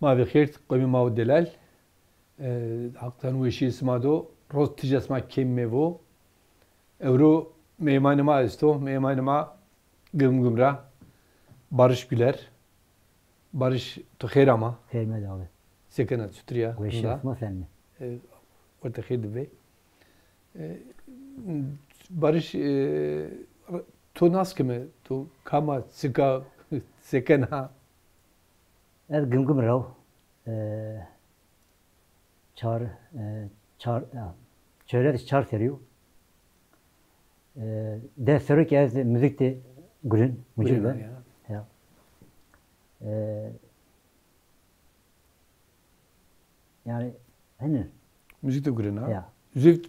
ما بخير قومي ما ودلال haktan o işi ismado roz ticasma kemmevo Evro meymanıma isto meymanıma gımgımra Barış Güler Barış Tıkher ama Fermed abi. sekenat sütriya Bu işi yapma sen mi? orta khid bey Barış to nas kime to kama sika sekena Ez gımgım rav. Çar çöre çar seriyor. De sörük ez müzik de gülün mücil ben. Ya. Yani hani müzik de gurena ya.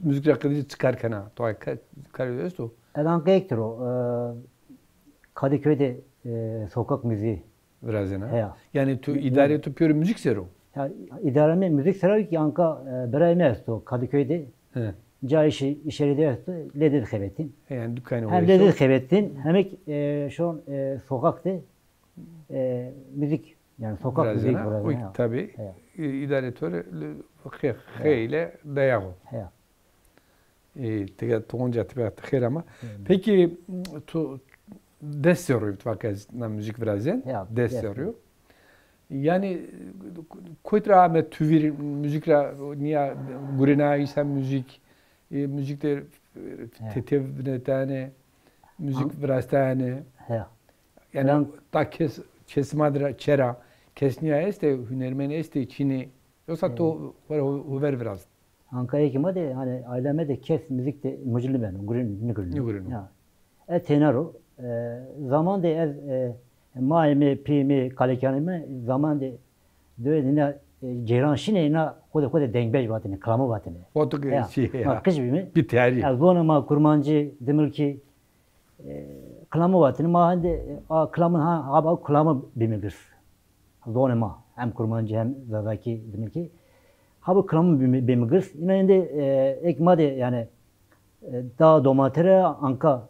müzik rakıdı çıkarken ha to karıyoruz to Elanka ektro Kadıköy'de sokak müziği. biraz yana. Ya. Yani tu idare tutuyor müzik sero. Ya idareme müzik serer ki anka berayme esto Kadıköy'de He. ca işeride esto ledir xebetin. Yani dükkanı Hem ledir xebetin hem şu an sokakta müzik yani sokak biraz müziği yana. burada. O Ya. tabii Ya. idare tutuyor ile dayağı. Ya. Tega tonca tipe tıkır ama. Peki tu ders soruyor vakaz na müzik biraz yan. Ya, Ders yes. soruyor. Yani koytra me tüvir müzikra niye gurena ise müzikte tetev tane müzik biraz tane Ya. yani ta kesmadra çera kesniya este hünermen este çini yoksa to var over biraz. Ankara'ya kim de hani aileme de kes müzik de mücilli benim. Gurün ne gurün. Ne gurün? Ya. Tenaro zaman de ez maimi pimi kalekanime zaman de döne ceyran şine na koda dengbej vatine klama vatine. Otuk şey ya. Kış bimi. Bir tari. Ya zona ma kurmancı demir ki klama vatine ma hande klamın ha klama bimigir. Zona ma hem kurmancı hem zadaki demir ki ha klamı bimigir. Yine inde ekmade yani daha domatere anka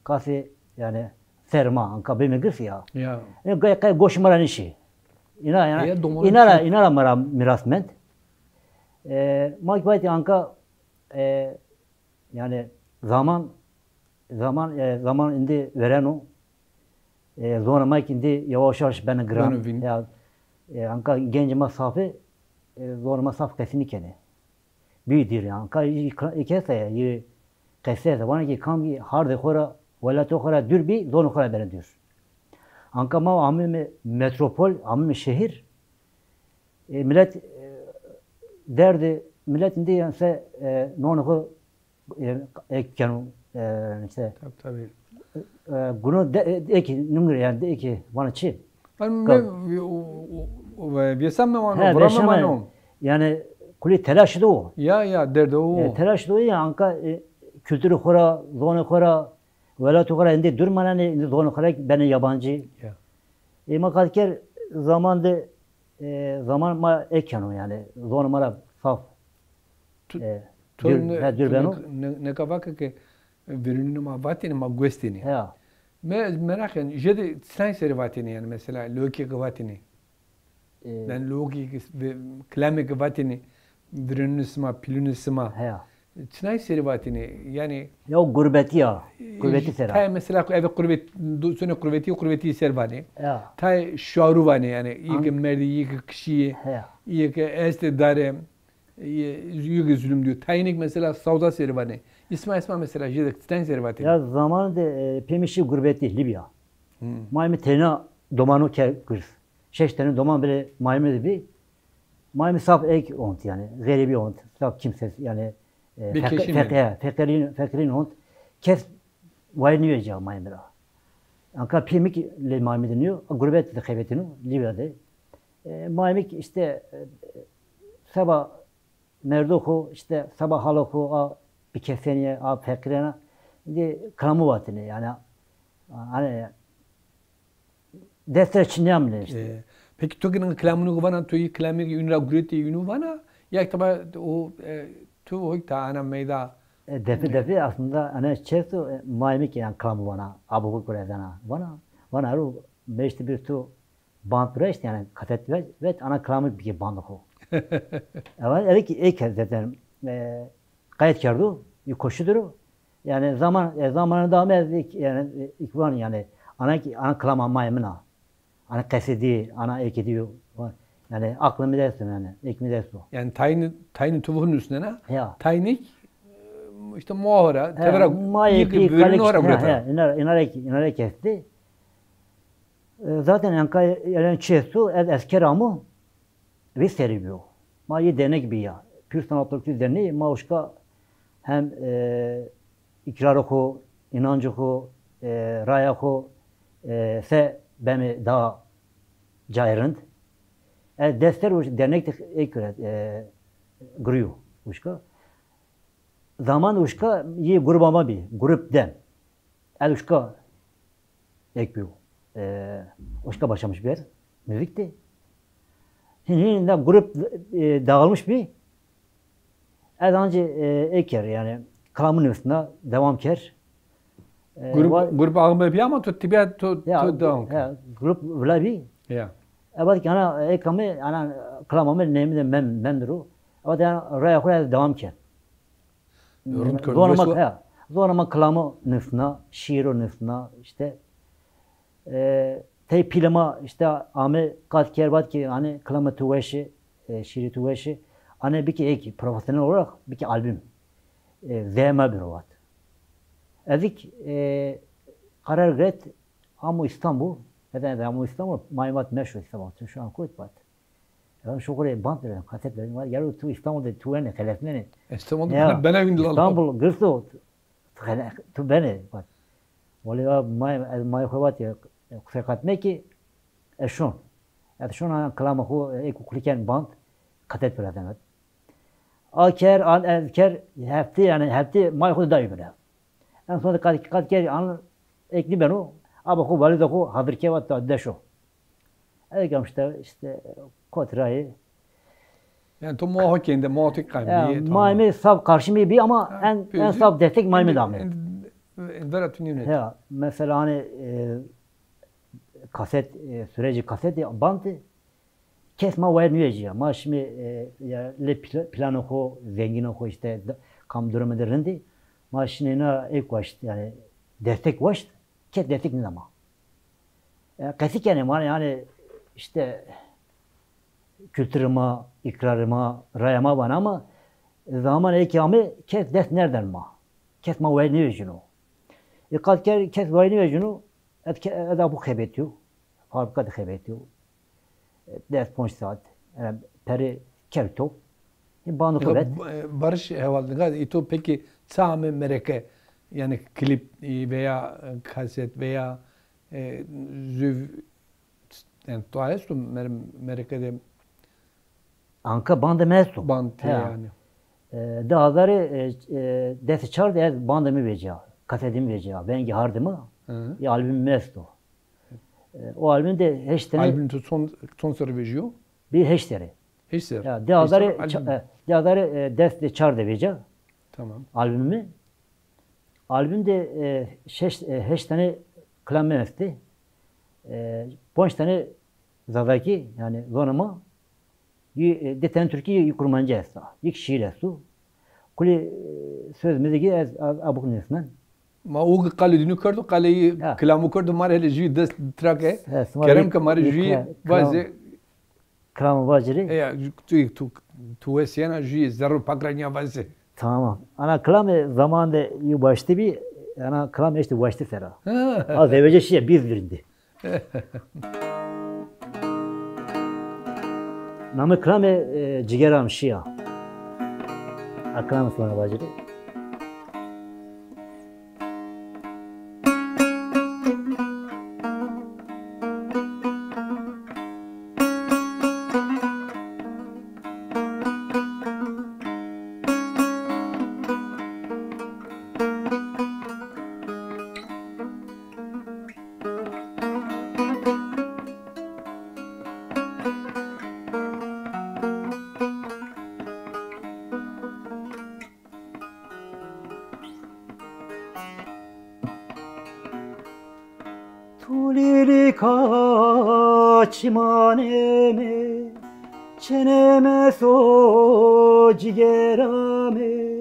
kase yani serma anka bimigir ya. Ya. Gay goşmaran işi. İnara mara mirasment. Makbati anka yani zaman indi veren o. Sonra mak indi yavaş yavaş beni gram. Ya anka genç mesafe zor mesafe kesinlikle. Büyüdür ya. Anka ikese ya kese bana ki kam harde khora wala to khora dürbi zor khora beni diyor. Anka ma amim metropol, amim şehir. Millet derdi, milletin yani se nonu ekken işte. Tabii. Bunu eki numara yani eki bana çi. Ben biysem mi var? Buramam var. Yani kuli telaşı da o. Ya derdi o. Telaşı da o ya anka kültürü khora, zonu khora, velat khora indi durmadan indi zonu khora beni yabancı. Ya. Makadker zaman ma ekken yani zonu mara saf. Ne kavak ki birinin ma vatini ma guestini. Ya. Merak yani jedi sen seri vatini yani mesela loki vatini. Ben loki klame vatini birinin isma pilinin isma. Ya. Çinay seri vatini yani Ya gurbeti ya. Gurbeti sera. Tay mesela ev gurbet sonu gurbeti servani. Ya. Tay şauru vani yani iyi merdi iyi kişiyi. Ya. İyi ki este darem yüge zulüm diyor. Tayinik mesela savda servani. İsma mesela jedi sen seri vatini. Ya zamanında pemişi gurbeti Libya. Maymi tena domano kers. 6 tane doman bile maymi bir. Maymi saf ek ont yani. Garibi ont. Saf kimsesiz yani. Fekirin ont. Kes vayniyor ya maymira. Anka pimik le maymi deniyor. Gurbet de kaybetini Libya'da. Maymik işte sabah merduku işte sabah haluku bir kefeniye fekirene de kramı vatini yani hani destek çiğneyamle işte. Peki tuginin klamını kuvana tuyi klamı yunra gureti yunu vana ya taba o tu hoyta ana meyda Defi aslında hani çesto maymik yani kramı vana abu kuredana vana aru beşti bir tu band işte yani kaset ve ana klamı bir band o. Evet, evet ki ilk kez zaten kayıt kerdu, koşudur. Yani zamanında devam ettik yani ikvan yani ana klama maymına. Ana kaseti, ana ekidi yani aklımı dersin yani ekmi dersin. Yani tayini tuvuğun üstüne ne? Ya. Taynik işte muhara, tevrak yıkı bölünü var burada. İnare kesti. Zaten yani çesu esker ama bir seriyor. Ma ye denek bir ya. Pür sanatlık derneği ma uşka hem ikrarı ko, inancı ko, raya ko se beni daha cayrınd. Dester dernek de ekret gruyor uşka. Zaman uşka ye grubama bir grupten. El uşka ekliyor. Uşka başlamış bir yer. Müzikti. Şimdi de grup dağılmış bir. Önce eker yani klamın üstüne devam ker. Grup ağımı yapıyor ama tibet devam. Grup öyle bir. Ya. Evet ki ana ekami ana klamamı neyimde memduru. Evet yani raya koyar devam ker. Zorlama klamı nüfna, şiir nüfna işte te pilama işte ame kat kerbat ki hani klama tuveşi şiiri tuveşi hani bir ki ek profesyonel olarak bir ki albüm zema birovat. Ezik karar gret ama İstanbul neden ama İstanbul maymat meşhur İstanbul şu an koyt bat. Yani şu kadar bant verelim kaset verelim var yarı tu İstanbul'da tuene telefonu. İstanbul'da ben evinde aldım. İstanbul gırsı tu beni bat. Valla may koyat ya sekat meki eşon. Yani şu an klama ko ekukliken band katet beraber. Aker hafti yani hafti may koy dayı böyle. En sonunda kat ker an ekli beno. Ama ko valide ko hazır kevat da deşo. Eğer işte kotrayı. Yani tu muhakkende muhakkik kalbi. Mayme sav karşımı bir ama en sav destek mayme damı. Ya mesela hani kaset süreci kaset bantı kesme vermeyeceğim. Ama şimdi le plano ko zengin ko işte kam durumu derindi. Ama şimdi ne ek var yani destek var kes destek ne ama. Kasik yani işte kültürüme, ikrarıma, rayama var ama zaman ekami kes des nereden ma? Kesme vermeyeceğim. Kat kes vermeyeceğim. Eda bu xebetiyor. Fabrika da xebetiyor. Ders ponç saat. Peri kertop. Banı kuvvet. Barış hevalde. İto peki sami mereke yani klip veya kaset veya züv yani tuayestum merekede Anka bandı mestu. Band yani. Dağları desi çağırdı ez bandımı vereceğim. Kasetimi vereceğim. Bengi hardımı. Albüm mestu. O albüm de heştene. Albüm son soru veriyor. Bir heşteri. Heşter. Ya dağları desi çağırdı vereceğim. Tamam. Albümü. Albümde heştene klamme mesti. Ponç tane zadaki yani zonama deten Türkiye yukurmanca esa. Yik şiir esu. Kuli söz müziği ez abuk nesnen. Ma o kalidini kurdu kaleyi klamı kurdu mar hele jü dest trake. Kerem ke mar jü bazı klamı bacırı. Ya tu esiyana jü zerro pakranya bazı. Tamam. Ana klamı zamanında yu başta bir ana klamı işte başta sera. Az evvelce şey biz birindi. Namı klamı cigeram şia. Aklamı sonra bacırı. çimaneme çeneme so cigerame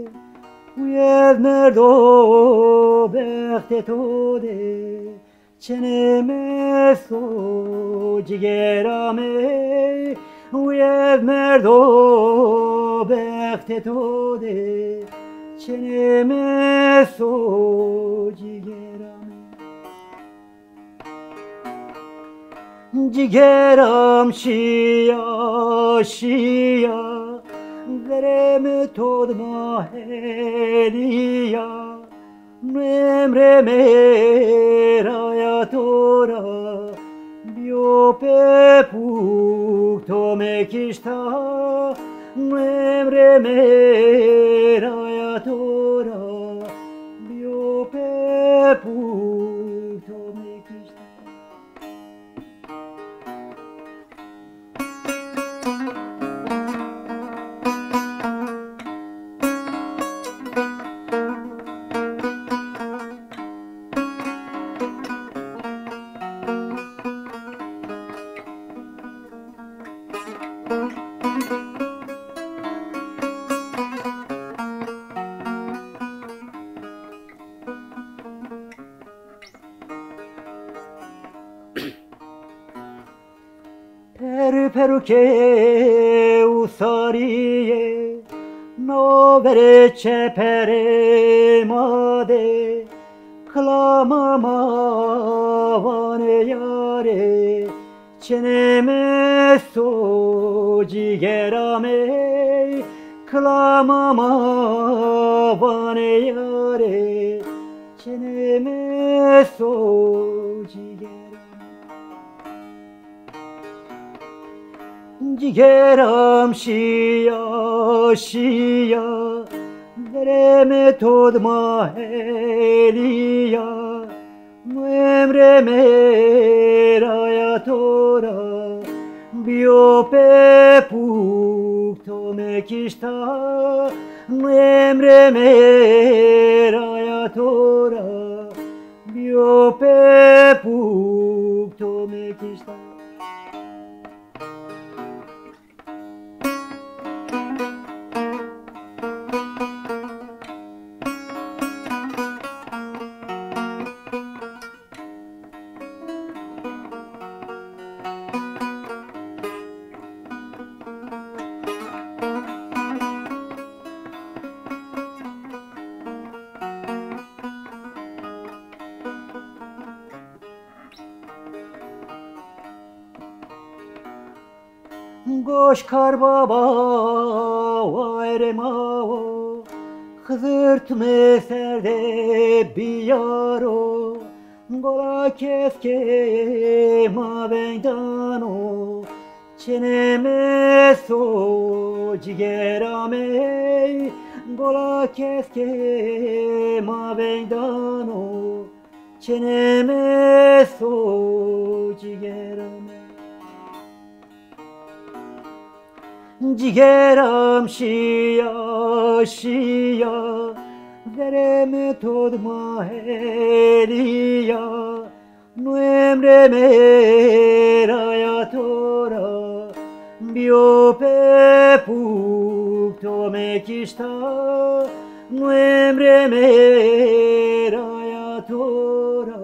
Uyez merdo bekte tode çeneme so cigerame Uyez merdo bekte tode çeneme so cigerame Cigeram şia şia Vereme todma heliya Memre meraya tora Biope pukto mekişta Memre meraya tora Biope pukto mekişta Peruke usariye no vere çepere made klama mavane yare çeneme so cigerame klama mavane yare çeneme so cigerame Cigeram şia şia Vereme todma heliya Emre meraya tora Biope pukto mekişta Emre meraya tora Biope pukto mekişta Goş kar baba vayre mavo Kızırtme serde biyaro Gola keske mavendano Çeneme so cigerame Gola keske mavendano Çeneme so cigerame Cigeram şia şia Vereme todma heliya Nuemre meraya tora Biope pukto mekişta Nuemre meraya tora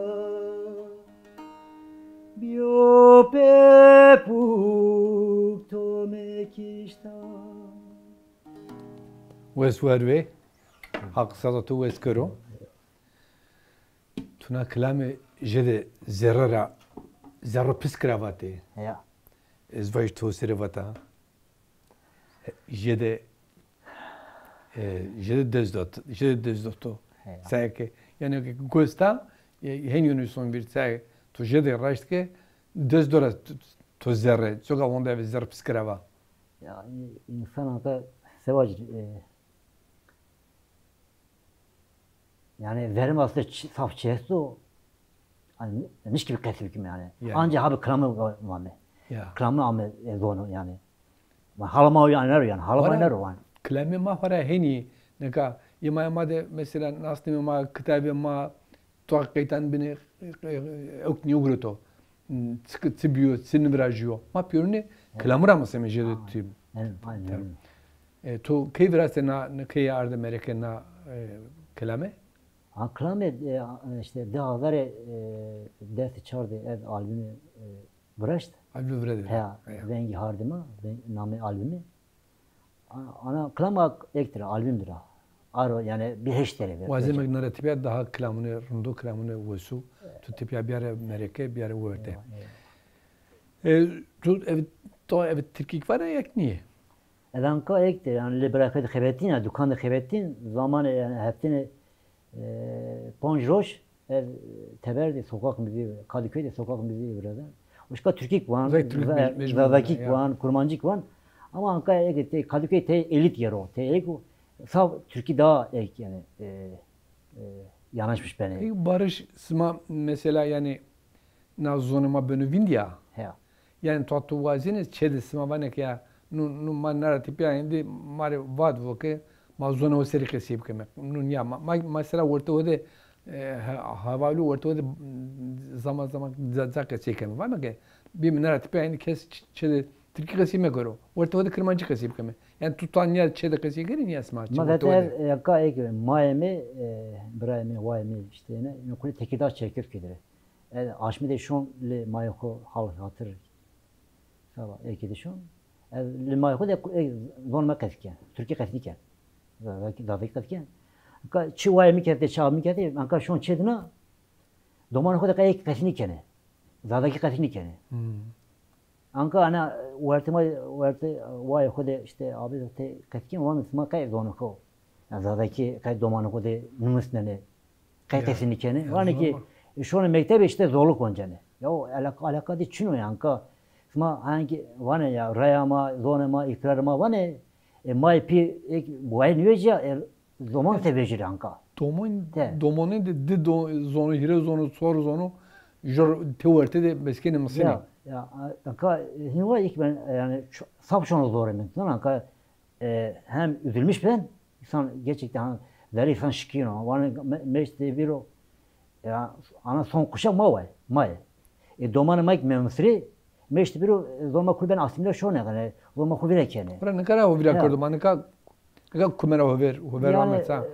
Biope pukto mekişta Wes verve hak sadatu wes kero tuna kelame jede zerra pis kravate ya ez vaj to servata jede dezdot sayke yani ki gosta henyu son bir say to jede rastke dezdora to zerre çok avonda zerra pis krava ya insan da sevaj yani verim aslında saf çesto hani niş gibi kesip yani. Ancak abi kramı var mı? Kramı ama zonu yani. Halama yani halama ne var? Klamı ma para heni neka yama de mesela nasıl ma kitabı ma tuhakkıytan beni ok niyogruto sıkı tibiyo, sini virajiyo. Ma piyoni klamura mı seme jede tüm. Aynen. To key virase na key arda mereke na klame? Klame işte de avare dert çardı ev albümü bıraştı. Albüm vrede. Ha, rengi hardima, name albümü. Ana klama ektir albümdür ha. Aro yani bir heştere. Vazemek naratibiya daha klamını, rundu klamını vesu. Tu tipiya bir ara mereke, bir ara vörde. Tu evet Türkik var ya niye? Edanka ektir yani liberakaydı xebetin ya dükkanı xebetin zamanı yani heptini Ponjroş teberdi sokak müziği, Kadıköy'de sokak müziği burada. Başka Türkik var, Zadakik var, Kurmancık var. Ama Ankara'ya Kadıköy elit yer o. Sağ Türkiye daha yani yanaşmış beni. Barış sma mesela yani nazonuma bönü Vindia. Yani tuatu vaziniz çede sma vanek ya nu man narratif ya indi mare vad voke mazona o seri kesip kemek. Nun ya mesela orta ode havalı orta ode zaman zaka çekem. Var mı ki bir narratif ya indi kes çede Türkiye kesime göre. Orta ode kırmancı kesip kemek. Yani tutan yer çede kesip gerin ya sma. Zaten yaka ek Miami, Miami işte ne kule Tekirdağ çekiyor kidir. Aşmi de şun le mayoko hal hatır. Sabah eki de şun. Le mayoko de normal kesken. Türkiye kesken. Zaten kesken. Ka Miami keste çağmi keste. Anka şun çedina. Doman ko da ek kesni kene. Zadaki kesni kene. Anka ana varte vay ko de işte abi de kesken var mı sma kay zonu ko. Zadaki kay doman ko de numus ne. Kay kesni kene. Var ki şu an mektebe işte zorluk oncane. Ya alaka de çino yanka. Sma hangi vane ya rayama, zonema, ikrarma vane mai pi bu ay nüveja zaman sebeci yanka. Domonin de zonu hire zonu sor zonu jor teorite de meskene masene. Ya yanka hinva ilk ben yani sapşonu zor emin. Yanka hem üzülmüş ben insan gerçekten veri insan şikino. Vane meşte bir o ya ana son kuşak may. Domanı mayk memsri meşte bir zorma kulben asimile şu ne yani zorma kulbere kene. Bana ne kadar hover akordum ne kadar kumera hover mesela.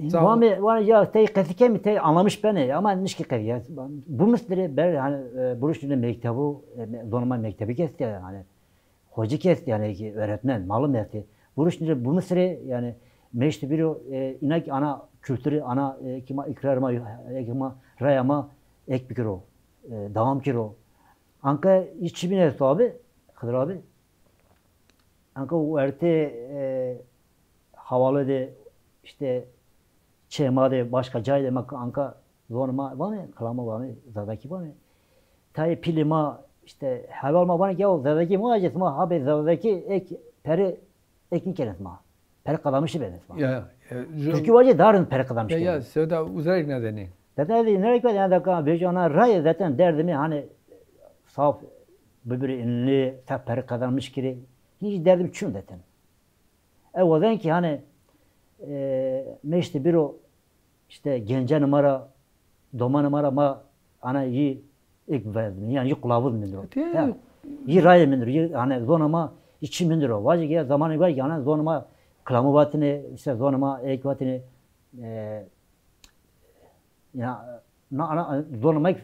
Vame ya tey kasike mi tey anlamış beni ama nişki kariyer. Bu mesele ber hani buruştuğunda mektebi zorma mektebi kesti yani. Hoca kesti yani ki öğretmen malum derti. Buruştuğunda bu mesele yani meşte bir inak ana kültürü ana kima ikrarma kima rayama ek bir kiro devam kiro anka içi bir neyse abi Kadir abi anka o erte havalı de işte çema de başka cay demek anka zorma var mı kalama var mı zadaki var mı tay pilima işte havalma var ya o zadaki muacet ma haber zadaki ek peri eknik kenesma peri kadamışı benesma ya Türkiye vacı darın peri kadamışı ya sevda uzayık nedeni zaten nereye kadar yani da vecana ray zaten derdimi hani saf böyle ünlü peri kadamış gibi hiç derdim çün zaten o zaman ki hani meşte bir o işte gence numara doma numara ma ana iyi ilk verdim yani kılavuz mindir o iyi ray mindir hani zonama içi mindir o vacı ya zamanı var yani zonama kılamu vatini işte zonama ek vatini ya ana zorlamak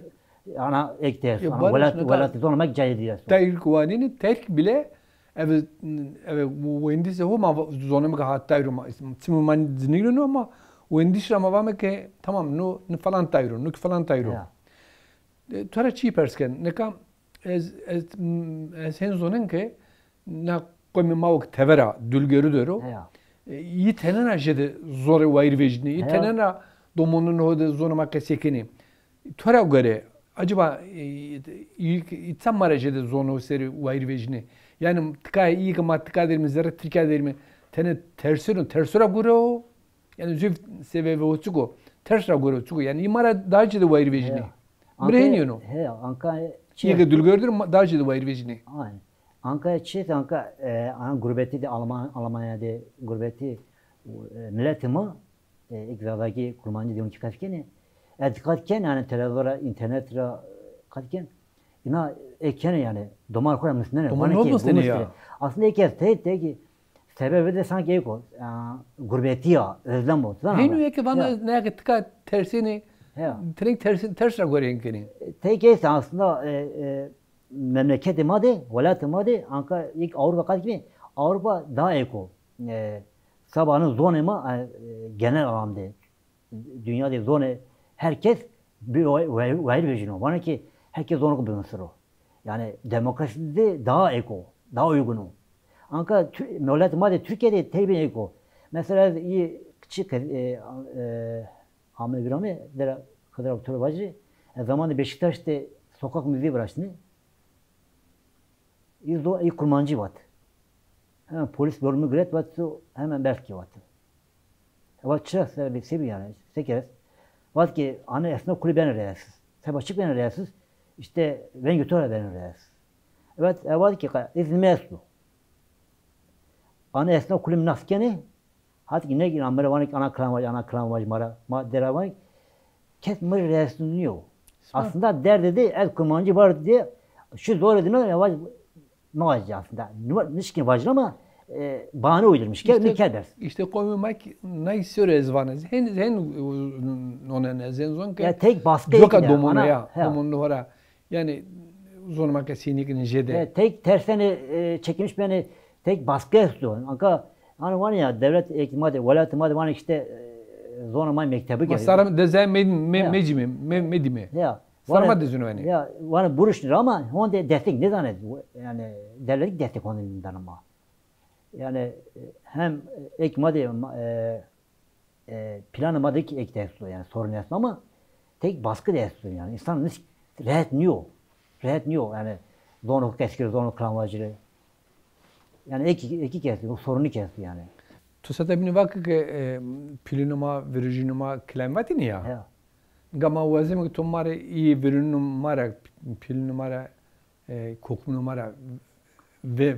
ana ekter ana velat zorlamak caiz değil. Tayir kuvanini terk bile evet wendise homa zorlamak hatta yürüme. Simu man zinigno ama wendise ama vame ke tamam no falan tayro no falan tayro. Tora cheapersken ne kam sen zonen ke na komi mavuk tevera dülgörü dörü. İyi tenena jede zore wayr vejni. İyi tenena domonun hoda zonuma kesekini. Tora göre acaba itsam marajede zonu seri wayr vejni. Yani tıkay iyi ki matka derimiz Türkiye derimi tene tersura göre o. Yani züf sebebi o çıko. Tersura göre o çıko. Yani imara daha jede wayr vejni. Brehiniyono. He anka iyi ki dülgördür daha jede wayr vejni. Aynen. Anka Anka gurbeti de Almanya'da gurbeti milletimi iktidardaki kurmancı diyorum ki kaçken dikkat ken yani televizyona internetle katken ina ekene yani domar kuram mısın ne? Domar olmasın ya. Aslında ekez ki sebebi de sanki eko gurbeti ya özlem oldu. Heynu ki bana ne ki tıka tersini Trink tersine göre enkeni. Tek aslında memleketi madde, velayeti madde, Ankara ilk Avrupa kadar gibi Avrupa daha eko. Sabahın zonema genel anlamda dünyada zone herkes bir ayrı bir jino. Bana ki herkes zonu bir mısır o. Yani demokraside daha eko, daha uygun o. Ankara velayeti madde Türkiye'de tek bir eko. Mesela iyi küçük Ahmet Birami kadar aktör bacı zamanında Beşiktaş'ta sokak müziği bıraktı. İlk kurmancı var. Hemen polis bölümü güret var, hemen belki var. Var çırak bir sebi yani, sekeriz. Var ki ana esnaf kulübü ben reyaksız. Sebaşık ben reyaksız. İşte ben götürür ben reyaksız. Evet, var ki İzmir Eslu. Ana esnaf kulübü naskeni. Hatta ne gibi ana kılamacı mara deravay. Kesmir reyaksızlıyor. Aslında derdi de el kurmancı var diye şu zor edin yavaş mağazı aslında. Nişkin vacil ama bahane uydurmuş. İşte koymak ne istiyor ezvanız. Hen ona ne zenzon ki. Ya tek baskı yok domunu ya. Domunu hora. Yani zonuma kesinlikle jede. Tek tersine çekmiş beni tek baskı istiyor. Anka hani var ya devlet eğitimde, velayet madde var işte zonuma mektebi geliyor. Sarım dezen medimi. Ya. Sarma dezunu beni. Ya var buruştur ama onda destek ne zannet? Yani devletlik destek ondan ama. Yani hem ekmadi planlamadaki ek destek yani sorun yok ama tek baskı destek yani insan rahat niyor yani zonu keskiyor zonu kramvacılığı. Yani iki kez o sorunu kesti yani. Tu sa tabini vakit ki pilinuma virginuma klamvatini ya. Gama wazim ki tumare iyi bir numara pil numara koku numara ve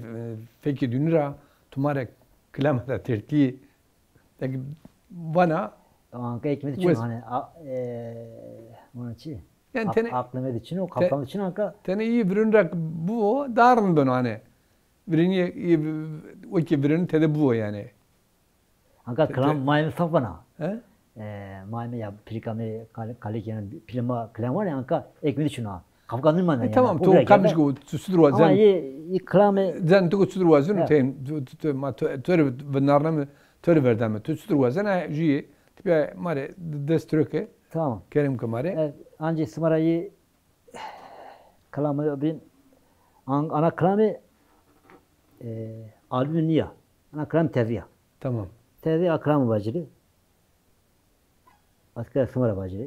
peki dünra tumare klamata terti peki bana anka ekmek için hani mançı yani aklım için o kafam için anka tane iyi bir numara bu darın ben hani birini o ki birini tede bu yani anka klam mayın safana mayme ya pirikame kaleken pilma klam var ya anka ekmek için ha kafkanın mı yani tamam to kalmış go tusudur var ama iyi klame zan to tusudur var zun tem ma tör benarname tör verdame tusudur var zan ji tipe mare deströke tamam kerim kamare anca smarayı klame bin ana klame albümniya ana klam teviya tamam teviya akram bacılı asker smara bacılı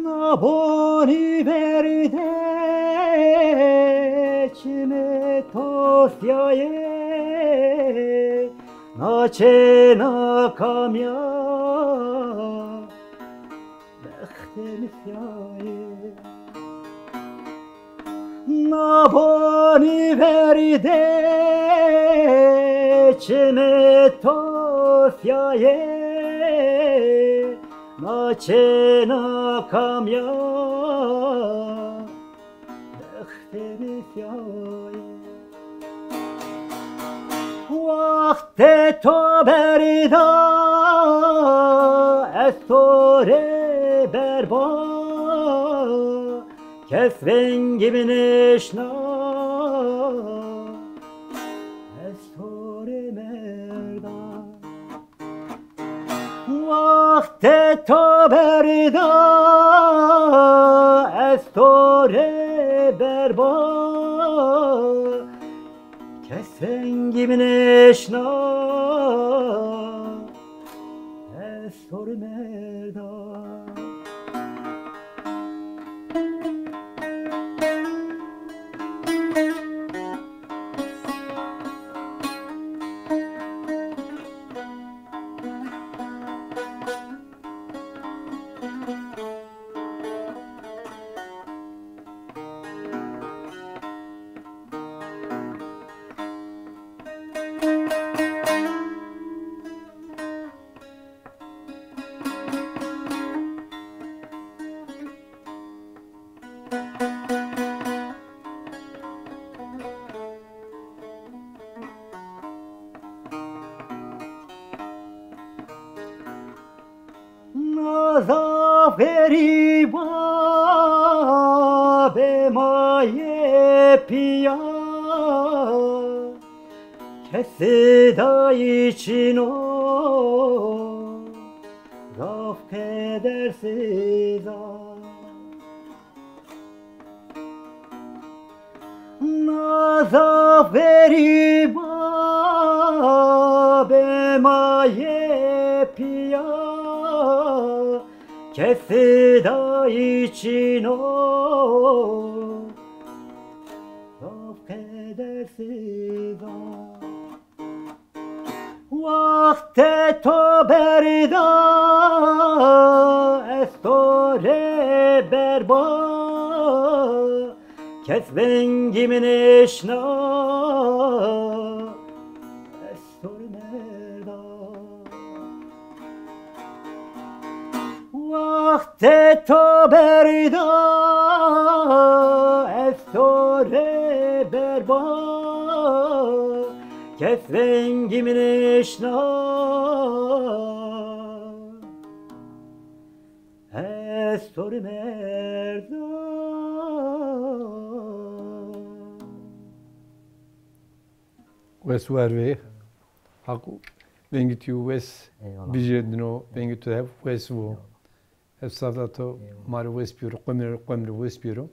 Naboni verde çime tosyaye naçe nakamya behtemi syaye Naboni verde çime tosyaye naçe nakamya behtemi syaye vakte to berda estore berba kesven gibi neşna estore mer Vakte taberda estore berba Kesengimin eşna estore merda Zaferi be maye piya Kesida için o Zaf kedersiz Zaferi be maye piya Kesida için o Zaf kedersiz Vakte toberda estore berba Kesbengimin eşna estore merda Vakte toberda estore berba Kesbengimin eşna estore merda Wes warve haku vengitiu wes bijedno vengitu have wes wo have savato mar wes piro qamir wes piro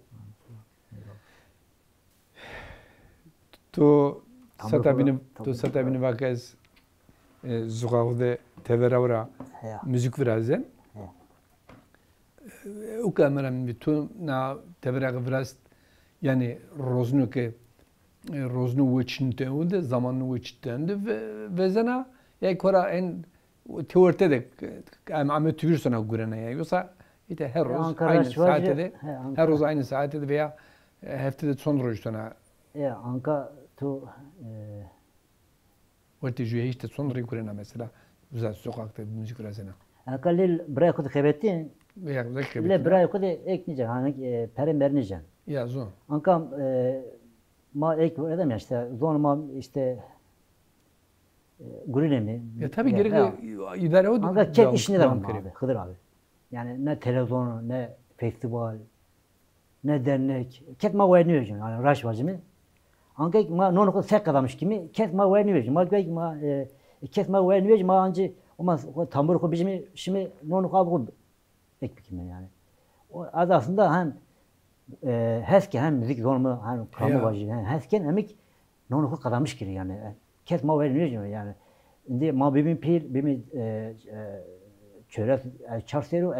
to satabini vakes zugavde teveravra müzik virazen o kameram bütün na teverav virast yani roznu uçinte unde zamanı uçtende ve zana ya kora en teorite de amatör sana gurena ya yoksa işte her roz aynı saatte her roz aynı saatte veya haftada son roz sana ya anka tu Orta jüye işte son roz gurena mesela güzel sokakta müzik razena anka lil buraya kudu kebettin veya le buraya kudu ekneyecek hani perim verineceksin ya zon anka ma ek edem ya işte zorma işte gurine mi? Ya tabii gerek idare o. Anka ket işini de abi, Hıdır abi. Yani ne televizyon, ne festival, ne dernek. Ket ma oynuyor yani raş vacimi. Anka ma nonu sek adammış kimi ket ma oynuyor. Ma gök ma ket ma oynuyor ma anci ama tambur ko bizim şimdi nonu kabul ek kimi yani. O aslında hem hesken hem müzik zormu hem kamu vacı hem hesken hemik nonu kadamış gibi yani. Kes ma oynuyor yani. Şimdi ma bimin pil bimin çöre çarşero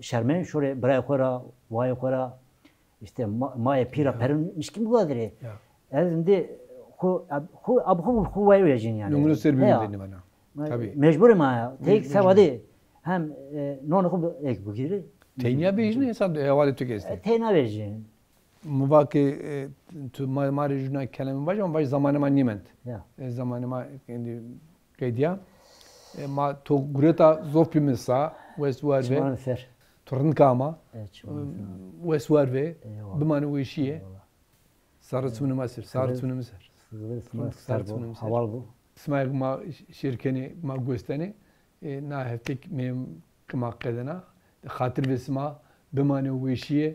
şermen şöyle buraya kora vay kora işte ma pira perin miskin bu kadar. Şimdi ku abu vay yiyeceksin yani. Numunu serbiyor deni bana. Tabii. Mecbur ma tek sevadi hem nonu ek bu gibi. Teyniye bejine hesap havale tükesti. Teyna vereceksin. Muvaki tu marjuna kelime var ama zamanıma nimet. Ya. Zamanıma kendi kaydiya. Ma to gureta zofpimisa wes var ve torun kama. Wes var ve bimanu işiye. Sarıtsını masır, sarıtsını masır. Sarıtsını masır. Haval bu. İsmail ma şirkeni ma gösteni na haftek mem kama kadına. خاطر بسما بمانه ویشیه